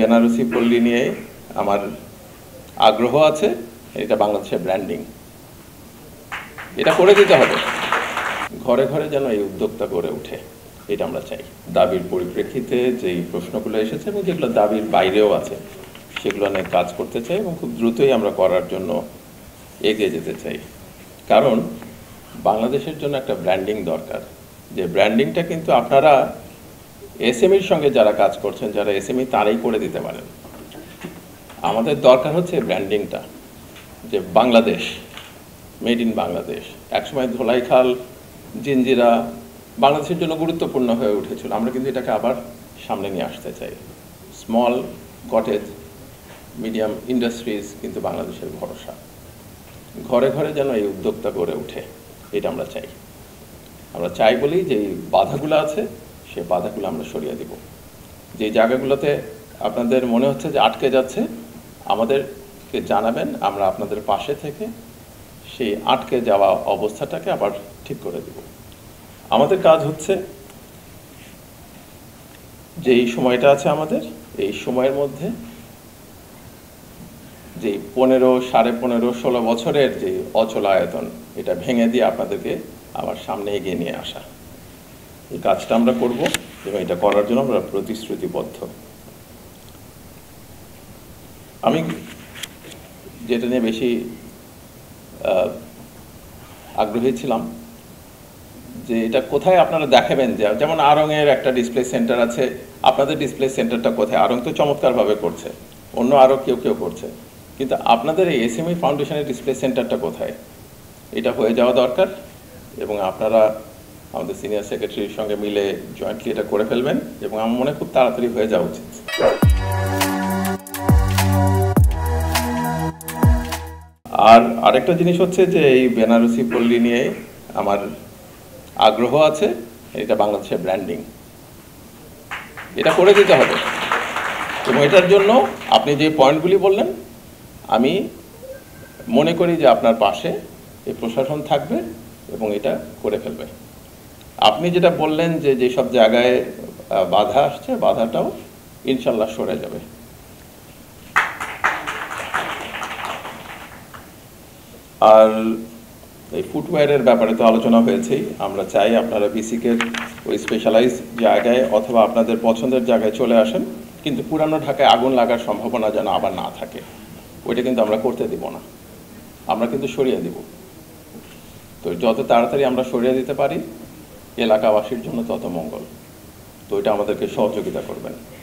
বেনারসি পল্লী নিয়ে আমার আগ্রহ আছে। এটা বাংলাদেশের ব্র্যান্ডিং, এটা করে দিতে হবে। ঘরে ঘরে যেন এই উদ্যোক্তা গড়ে ওঠে, এটা আমরা চাই। দাবির পরিপ্রেক্ষিতে যেই প্রশ্নগুলো এসেছে এবং যেগুলো দাবির বাইরেও আছে সেগুলো নিয়ে কাজ করতে চাই এবং খুব দ্রুতই আমরা করার জন্য এগিয়ে যেতে চাই। কারণ বাংলাদেশের জন্য একটা ব্র্যান্ডিং দরকার, যে ব্র্যান্ডিংটা কিন্তু আপনারা এসএমইর সঙ্গে যারা কাজ করছেন, যারা এসএমই তারাই করে দিতে পারেন। আমাদের দরকার হচ্ছে ব্র্যান্ডিংটা, যে বাংলাদেশ, মেড ইন বাংলাদেশ। একসময় ধোলাইখাল, জিঞ্জিরা বাংলাদেশের জন্য গুরুত্বপূর্ণ হয়ে উঠেছিল। আমরা কিন্তু এটাকে আবার সামনে নিয়ে আসতে চাই। স্মল কটেজ, মিডিয়াম ইন্ডাস্ট্রিজ কিন্তু বাংলাদেশের ভরসা। ঘরে ঘরে যেন এই উদ্যোক্তা গড়ে ওঠে, এটা আমরা চাই। আমরা চাই বলেই যে বাধাগুলো আছে সে বাধাগুলো আমরা সরিয়ে দিব। যে জায়গাগুলোতে আপনাদের মনে হচ্ছে যে আটকে যাচ্ছে, আমাদেরকে জানাবেন, আমরা আপনাদের পাশে থেকে সেই আটকে যাওয়া অবস্থাটাকে আবার ঠিক করে দেব। আমাদের কাজ হচ্ছে যে এই সময়টা আছে আমাদের, এই সময়ের মধ্যে যে 15, 15.5, 16 বছরের যে অচল আয়তন, এটা ভেঙে দিয়ে আপনাদেরকে আবার সামনে এগিয়ে নিয়ে আসা। এই কাজটা আমরা করব এবং এটা করার জন্য আমরা প্রতিশ্রুতিবদ্ধ। আমি যেটা নিয়ে বেশি আগ্রহী ছিলাম যে এটা কোথায় আপনারা দেখাবেন। যেমন আড়ংয়ের একটা ডিসপ্লে সেন্টার আছে, আপনাদের ডিসপ্লে সেন্টারটা কোথায়? আড়ং তো চমৎকারভাবে করছে, অন্য আরও কেউ কেউ করছে, কিন্তু আপনাদের এই এসএমই ফাউন্ডেশনের ডিসপ্লে সেন্টারটা কোথায়? এটা হয়ে যাওয়া দরকার এবং আপনারা আমাদের সিনিয়র সেক্রেটারির সঙ্গে মিলে জয়েন্টলি এটা করে ফেলবেন এবং আমার মনে খুব তাড়াতাড়ি হয়ে যাওয়া উচিত। আর আরেকটা জিনিস হচ্ছে যে এই বেনারসি পল্লী নিয়ে আমার আগ্রহ আছে। এটা বাংলাদেশের ব্র্যান্ডিং, এটা করে দিতে হবে এবং এটার জন্য আপনি যে পয়েন্টগুলি বললেন, আমি মনে করি যে আপনার পাশে এই প্রশাসন থাকবে এবং এটা করে ফেলবে। আপনি যেটা বললেন যে যেসব জায়গায় বাধা আসছে, বাধাটাও ইনশাল্লাহ সরে যাবে। আর এই ফুটওয়্যারের ব্যাপারে তো আলোচনা হয়েছেই। আমরা চাই আপনারা বেসিকের ওই স্পেশালাইজ জায়গায় অথবা আপনাদের পছন্দের জায়গায় চলে আসেন, কিন্তু পুরানো ঢাকায় আগুন লাগার সম্ভাবনা যেন আবার না থাকে, ওইটা কিন্তু আমরা করতে দিব না। আমরা কিন্তু সরিয়ে দিব। তো যত তাড়াতাড়ি আমরা সরিয়ে দিতে পারি এলাকাবাসীর জন্য তত মঙ্গল। তো এটা আমাদেরকে সহযোগিতা করবেন।